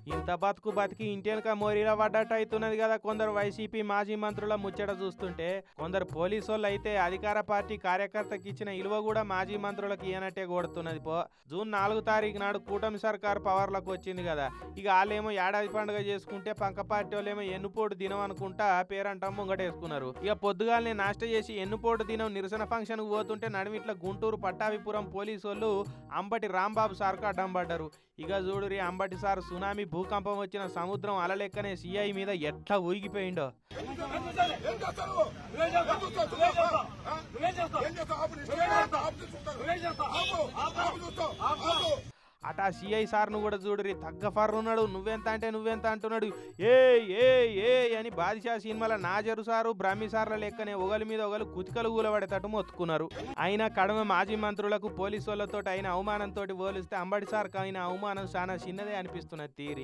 ఇంత బతుకు బతికి ఇంటెనక మోరీలా పడ్డట్టు అవుతున్నది కదా కొందరు వైసీపీ మాజీ మంత్రుల ముచ్చట చూస్తుంటే. కొందరు పోలీసోళ్ళు అయితే అధికార పార్టీ కార్యకర్తకి ఇచ్చిన ఇలువ కూడా మాజీ మంత్రులకు ఇయనట్టే కొడుతున్నది పో. జూన్ 4 తారీఖు నాడు కూటమి సర్కారు పవర్లకు వచ్చింది కదా. ఇక వాళ్ళేమో ఏడాది పండుగ చేసుకుంటే పక్క పార్టీ వాళ్ళేమో ఎన్నుపోటు దినం అనుకుంటా పేరంటా ముంగటేసుకున్నారు. ఇక పొద్దుగాలనే నాష్ట చేసి ఎన్నుపోటు దినం నిరసన ఫంక్షన్ కు పోతుంటే నడుమిట్ల గుంటూరు పట్టాభిపురం పోలీసోళ్ళు అంబటి రాంబాబు సార్కు అడ్డం పడ్డారు. ఇక చూడురి అంబటి సార్ సునామీ భూకంపం వచ్చిన సముద్రం అలలెక్కనే సిఐ మీద ఎట్లా ఊగిపోయిండో. అటా సిఐ సార్ను కూడా చూడురి తగ్గ ఫర్ ఉన్నాడు. నువ్వెంత అంటే నువ్వెంత అంటున్నాడు. ఏ ఏ ఏ అని బాదిషా సినిమాల నాజరు సారు బ్రహ్మి సార్ల లెక్కనే ఒకరి మీద ఒకరు కుతికలు కూలబడేటట్టు మొత్తుకున్నారు. అయినా కడమ మాజీ మంత్రులకు పోలీసు వాళ్ళతో అయిన అవమానంతో పోలిస్తే అంబటి సార్కు అయిన అవమానం చాలా చిన్నదే అనిపిస్తున్నది తీరి.